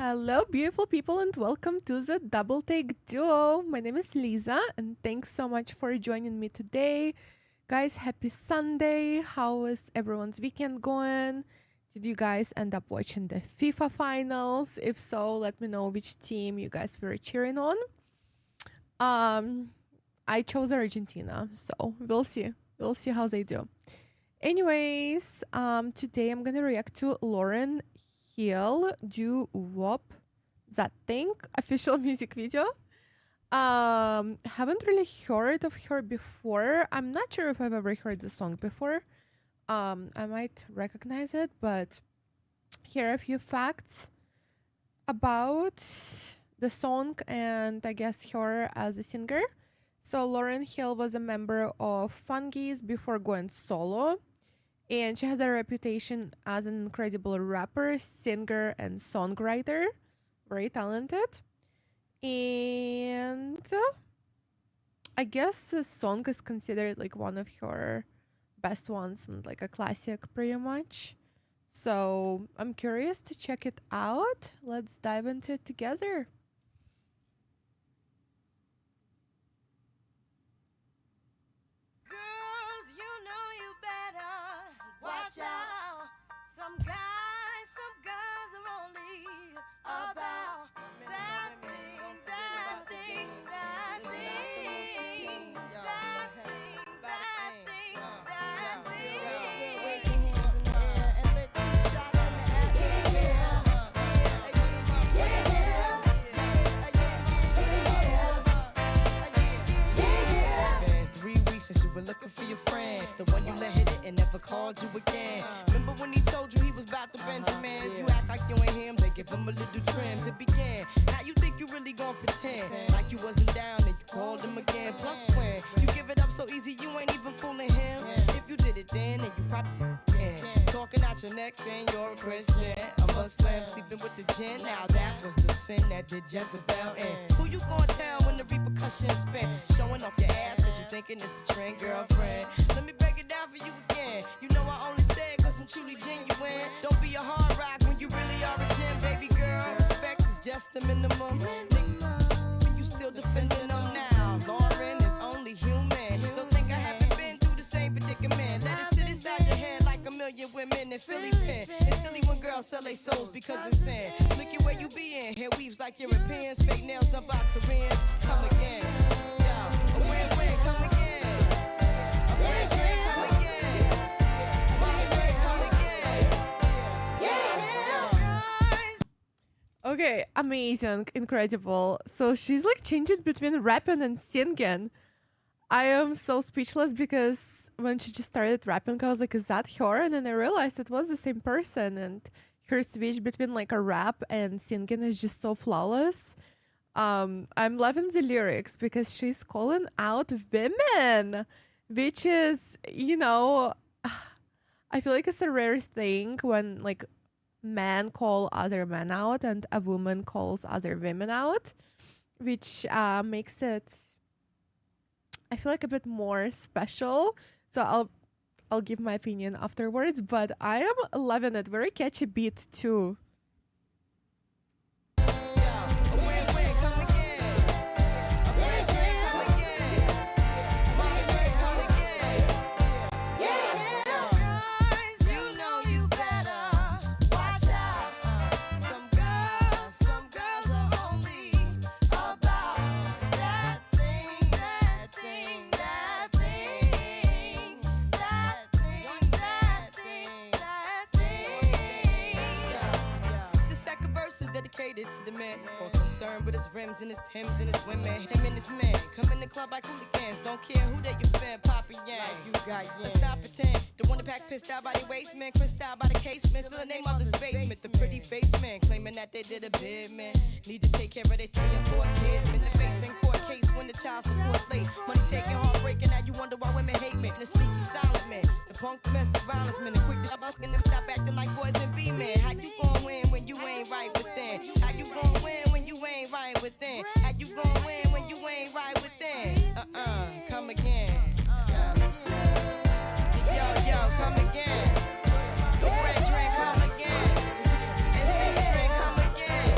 Hello, beautiful people, and welcome to the Double Take Duo. My name is Lisa, and thanks so much for joining me today. Guys, happy Sunday. How is everyone's weekend going? Did you guys end up watching the FIFA finals? If so, let me know which team you guys were cheering on. I chose Argentina, so we'll see. We'll see how they do. Anyways, today I'm gonna react to Lauryn Hill Do Wop That Thing official music video. Haven't really heard of her before. I'm not sure if I've ever heard the song before. I might recognize it, but here are a few facts about the song and I guess her as a singer. So Lauryn Hill was a member of Fungies before going solo, and she has a reputation as an incredible rapper, singer, and songwriter. Very talented. And I guess this song is considered like one of her best ones and like a classic pretty much. So I'm curious to check it out. Let's dive into it together. Girls, you know you better watch out. Some girls are only about that thing, that thing, that thing, that thing, that thing, that thing. Wave your hands in the air and let two shots in the atmosphere. It's been 3 weeks since you were looking for your friend, the one you let hit it and never called you again. Remember when he told you he was about to Benjamins? You act like you ain't him, they give him a little trim to begin. Now you think you really gon' pretend like you wasn't down and you called him again. Plus when you give it up so easy, you ain't even fooling him. If you did it then you probably can. Talking out your neck saying you're a Christian, a Muslim, sleeping with the gin. Now that was the sin that did Jezebel in. Who you gonna tell when the repercussions spin? Showing off your ass cause you thinking it's a trend, girlfriend. Let me break it down for you again. You know I only say it cause I'm truly genuine. Don't be a hard rock when you really are a gem, baby girl. Respect is just the minimum. Nigga, you still defending them now. Lauryn is only human. Don't think I haven't been through the same predicament. Let it sit inside your head like a million women in Philly pen. It's silly when girls sell their souls because it's sin. Look at where you be in. Hair weaves like Europeans. Fake nails done by Koreans. Come again. Yeah, a win-win. Come again. A win-win. Come again. My friend, come again. Yeah. Okay, amazing, incredible. So she's like changing between rapping and singing. I am so speechless because when she just started rapping, I was like, is that her? And then I realized it was the same person. And her switch between like a rap and singing is just so flawless. I'm loving the lyrics because she's calling out women, which is, I feel like it's a rare thing when like men call other men out and a woman calls other women out, which makes it, I feel like, a bit more special. So I'll give my opinion afterwards, but I am loving it. Very catchy beat too. Dedicated to the man, more concerned with his rims and his Timbs and his women. Him and his men come in the club like hooligans. Don't care who they your fan, Papa Yang. You got yang. Let's not pretend. The one that pack pissed out by the waist man, crissed out by the casement. Still the name of this basement. The pretty face man claiming that they did a bid, man. Need to take care of their 3 and 4 kids. Been the face in court case when the child support late. Money taking, heartbreaking. Now you wonder why women hate men. The sneaky silent man, the punk domestic violence man, the quick to busking them, stop acting like boys and be men. How you gon' win when you ain't right within? How you gon' win when you ain't right within? How you gon' win when you ain't right within? Come again. Yo, come again. The red drink, come again. And 6 drink, come again.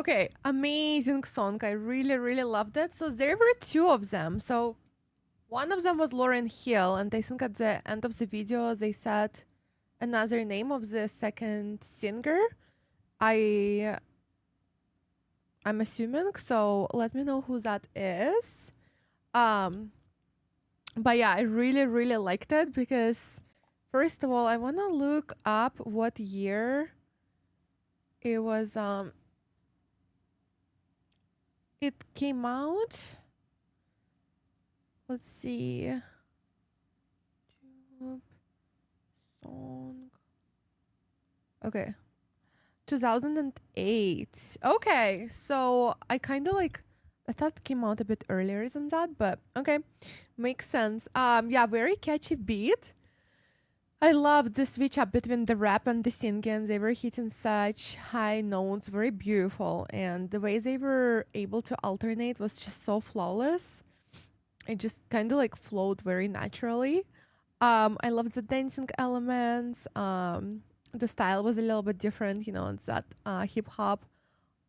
Okay, amazing song. I really, really loved it. So there were two of them. So one of them was Lauryn Hill, and I think at the end of the video they said another name of the second singer. I'm assuming. So let me know who that is. But yeah, I really, really liked it because first of all, I wanna look up what year it was. It came out. Let's see. Song. Okay. 2008. Okay. So I kind of like I thought it came out a bit earlier than that, but okay. Makes sense. Yeah, very catchy beat. I loved the switch up between the rap and the singing. They were hitting such high notes, very beautiful, and the way they were able to alternate was just so flawless. It just kind of like flowed very naturally. I loved the dancing elements. The style was a little bit different, you know, it's that hip hop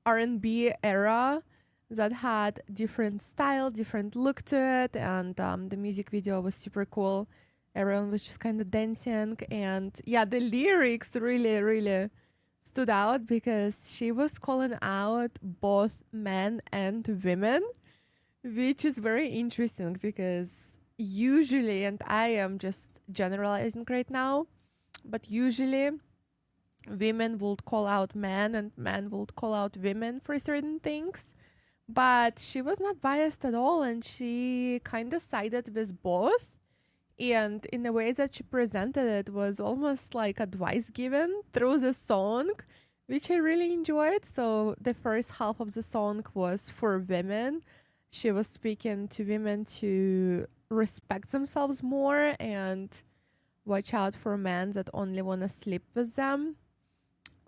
R&B era that had different style, different look to it, and the music video was super cool. Everyone was just kind of dancing, and yeah, the lyrics really, really stood out because she was calling out both men and women, which is very interesting because usually, and I am just generalizing right now, but usually women would call out men and men would call out women for certain things. But she was not biased at all, and she kind of sided with both. And in the way that she presented it was almost like advice given through the song, which I really enjoyed. So the first half of the song was for women. She was speaking to women to respect themselves more and watch out for men that only want to sleep with them.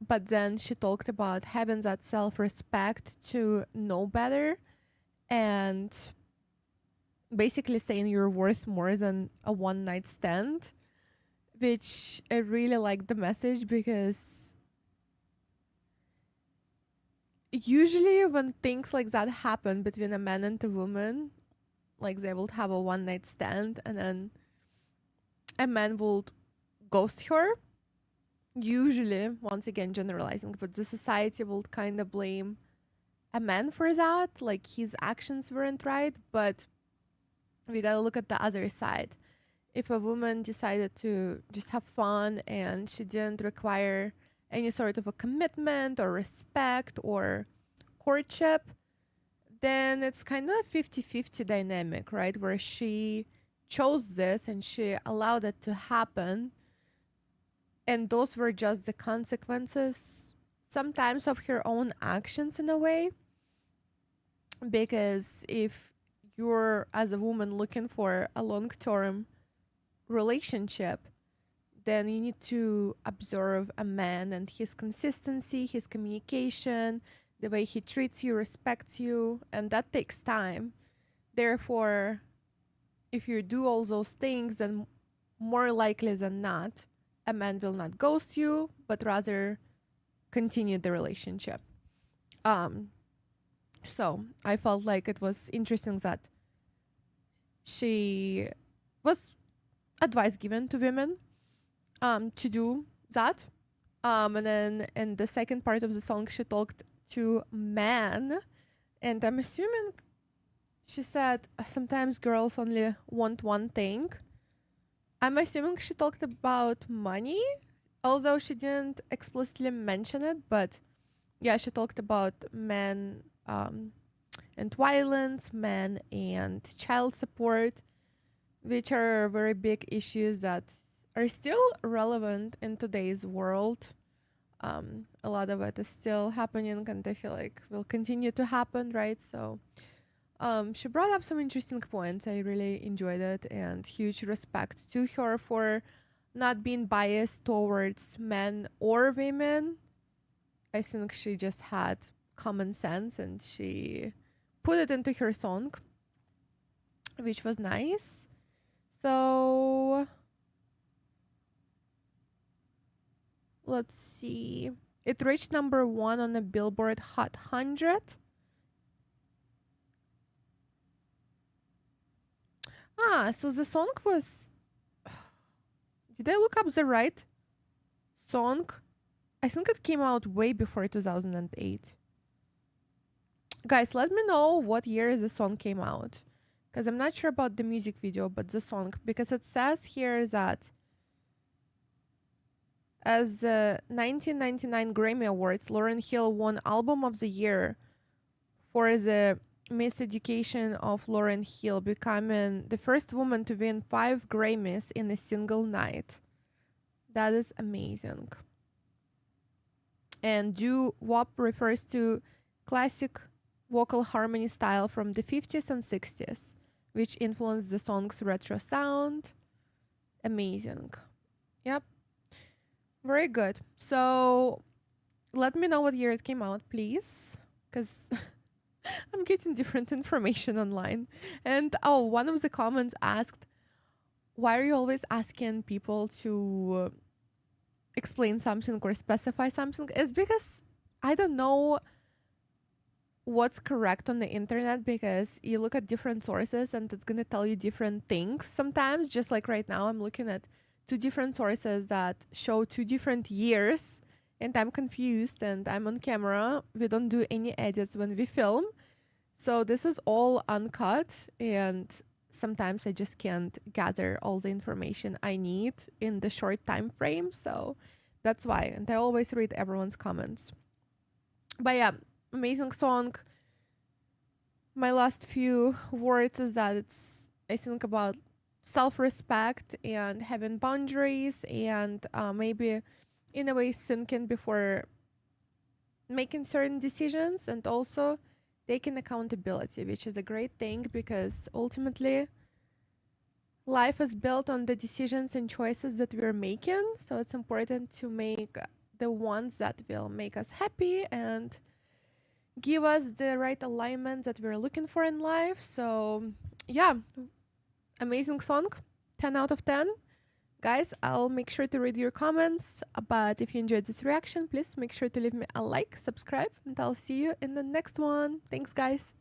But then she talked about having that self-respect to know better and basically saying you're worth more than a one-night stand, which I really liked the message because usually when things like that happen between a man and a woman, like they will have a one-night stand and then a man will ghost her. Usually, once again generalizing, but the society will kind of blame a man for that, like his actions weren't right. But we gotta look at the other side. If a woman decided to just have fun and she didn't require any sort of a commitment or respect or courtship, then it's kind of a 50-50 dynamic, right? Where she chose this and she allowed it to happen. And those were just the consequences sometimes of her own actions in a way. Because if you're, as a woman, looking for a long term relationship, then you need to observe a man and his consistency, his communication, the way he treats you, respects you, and that takes time. Therefore, if you do all those things, then more likely than not, a man will not ghost you, but rather continue the relationship. So I felt like it was interesting that she was advice given to women to do that. And then in the second part of the song, she talked to men, and I'm assuming she said sometimes girls only want one thing. I'm assuming she talked about money, although she didn't explicitly mention it. But yeah, she talked about men and violence, men and child support, which are very big issues that are still relevant in today's world. A lot of it is still happening, and I feel like will continue to happen, right? So she brought up some interesting points. I really enjoyed it, and huge respect to her for not being biased towards men or women. I think she just had common sense and she put it into her song, which was nice. So let's see. It reached #1 on the Billboard Hot 100. So the song was... Did I look up the right song? I think it came out way before 2008. Guys, let me know what year the song came out. Because I'm not sure about the music video, but the song. Because it says here that as the 1999 Grammy Awards, Lauryn Hill won Album of the Year for the Miseducation of Lauryn Hill, becoming the first woman to win 5 Grammys in a single night. That is amazing. And doo-wop refers to classic vocal harmony style from the 50s and 60s, which influenced the song's retro sound. Amazing. Yep. Very good. So let me know what year it came out, please, because I'm getting different information online. And one of the comments asked, why are you always asking people to explain something or specify something? It's because I don't know what's correct on the internet, because you look at different sources and it's going to tell you different things sometimes. Just like right now, I'm looking at 2 different sources that show 2 different years, and I'm confused, and I'm on camera. We don't do any edits when we film. So this is all uncut, and sometimes I just can't gather all the information I need in the short time frame. So that's why. And I always read everyone's comments. But yeah, amazing song. My last few words is that it's, I think, about self-respect and having boundaries, and maybe in a way thinking before making certain decisions, and also taking accountability, which is a great thing, because ultimately life is built on the decisions and choices that we're making. So it's important to make the ones that will make us happy and give us the right alignment that we're looking for in life. So yeah, amazing song, 10 out of 10. Guys, I'll make sure to read your comments, but if you enjoyed this reaction, please make sure to leave me a like, subscribe, and I'll see you in the next one. Thanks, guys.